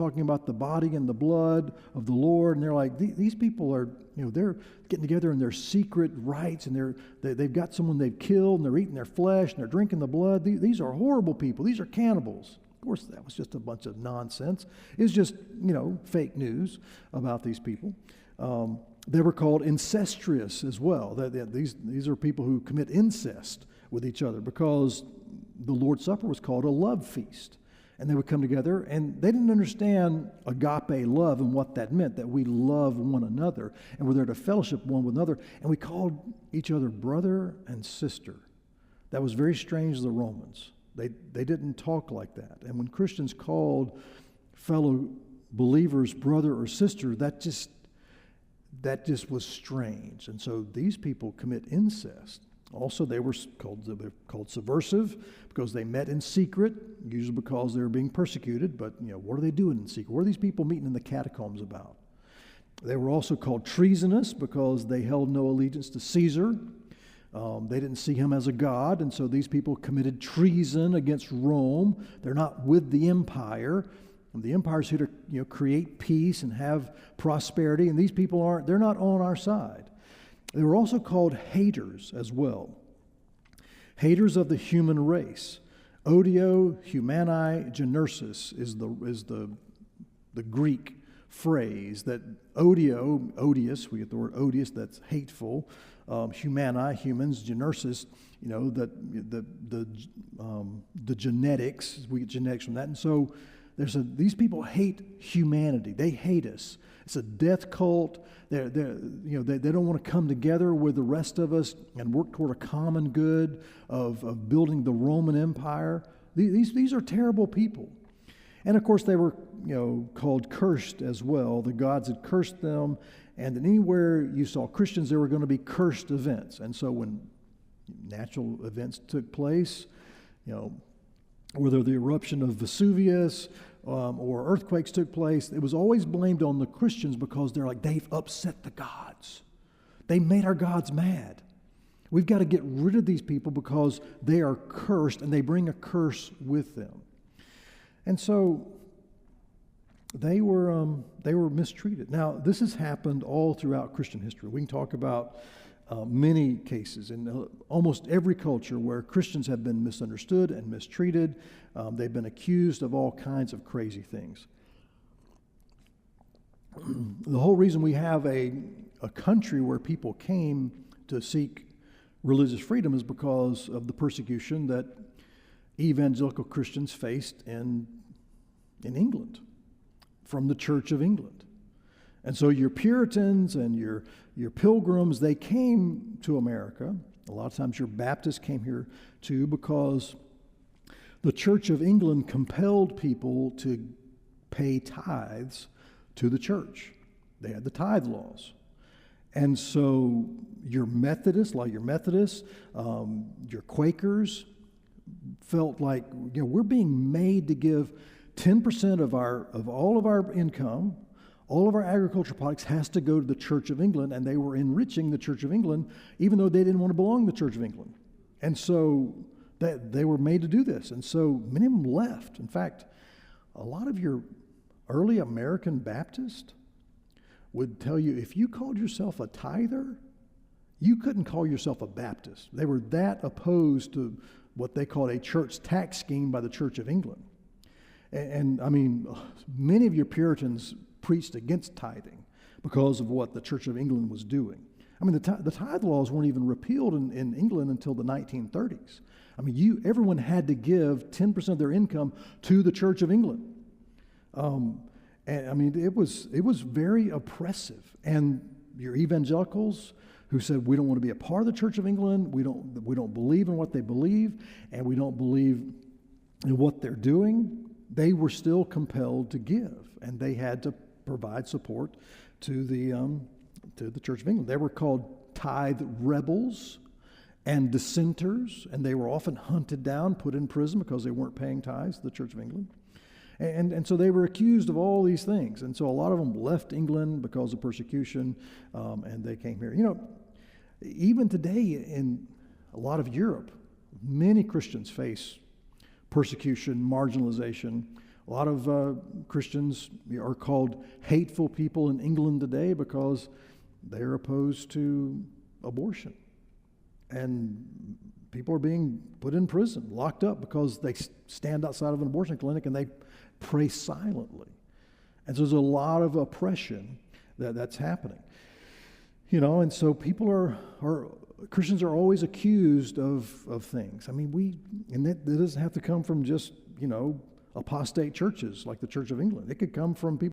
talking about the body and the blood of the Lord, and they're like, these people are, they're getting together in their secret rites, and they've got someone they've killed, and they're eating their flesh, and they're drinking the blood. These are horrible people. These are cannibals. Of course, that was just a bunch of nonsense. It's just, fake news about these people. They were called incestuous as well. These are people who commit incest with each other, because the Lord's Supper was called a love feast. And they would come together, and they didn't understand agape love and what that meant, that we love one another, and we're there to fellowship one with another, and we called each other brother and sister. That was very strange to the Romans. They didn't talk like that. And when Christians called fellow believers brother or sister, that just was strange. And so these people commit incest. Also, they were called subversive because they met in secret, usually because they were being persecuted. But, what are they doing in secret? What are these people meeting in the catacombs about? They were also called treasonous because they held no allegiance to Caesar. They didn't see him as a god, and so these people committed treason against Rome. They're not with the empire. And the empire's here to create peace and have prosperity, and these people they're not on our side. They were also called haters as well. Haters of the human race. Odio humani generis is the Greek phrase that odious, we get the word odious, that's hateful. Humani, humans, generis, the genetics, we get genetics from that. And so these people hate humanity. They hate us. It's a death cult. They don't want to come together with the rest of us and work toward a common good of building the Roman Empire. These are terrible people. And of course they were called cursed as well. The gods had cursed them, and anywhere you saw Christians, there were going to be cursed events. And so when natural events took place, whether the eruption of Vesuvius or earthquakes took place, it was always blamed on the Christians because they're like, they've upset the gods. They made our gods mad. We've got to get rid of these people because they are cursed and they bring a curse with them. And so they were mistreated. Now, this has happened all throughout Christian history. We can talk about many cases in almost every culture where Christians have been misunderstood and mistreated. They've been accused of all kinds of crazy things. The whole reason we have a country where people came to seek religious freedom is because of the persecution that evangelical Christians faced in England, from the Church of England. And so your Puritans and your Pilgrims, they came to America. A lot of times your Baptists came here too, because the Church of England compelled people to pay tithes to the church. They had the tithe laws. And so your Methodists, your Quakers felt like, we're being made to give 10% of all of our income. All of our agricultural products has to go to the Church of England, and they were enriching the Church of England, even though they didn't want to belong to the Church of England. And so they were made to do this. And so many of them left. In fact, a lot of your early American Baptists would tell you, if you called yourself a tither, you couldn't call yourself a Baptist. They were that opposed to what they called a church tax scheme by the Church of England. And I mean, many of your Puritans preached against tithing because of what the Church of England was doing. I mean, the tithe laws weren't even repealed in England until the 1930s. I mean, everyone had to give 10% of their income to the Church of England. And I mean, it was very oppressive. And your evangelicals who said, we don't want to be a part of the Church of England, we don't believe in what they believe, and we don't believe in what they're doing, they were still compelled to give, and they had to provide support to the Church of England. They were called tithe rebels and dissenters, and they were often hunted down, put in prison because they weren't paying tithes to the Church of England. And so they were accused of all these things. And so a lot of them left England because of persecution, and they came here. Even today in a lot of Europe, many Christians face persecution, marginalization. A lot of Christians are called hateful people in England today because they're opposed to abortion. And people are being put in prison, locked up because they stand outside of an abortion clinic and they pray silently. And so there's a lot of oppression that's happening. And so Christians are always accused of things. I mean, that doesn't have to come from just, apostate churches like the Church of England. It could come from people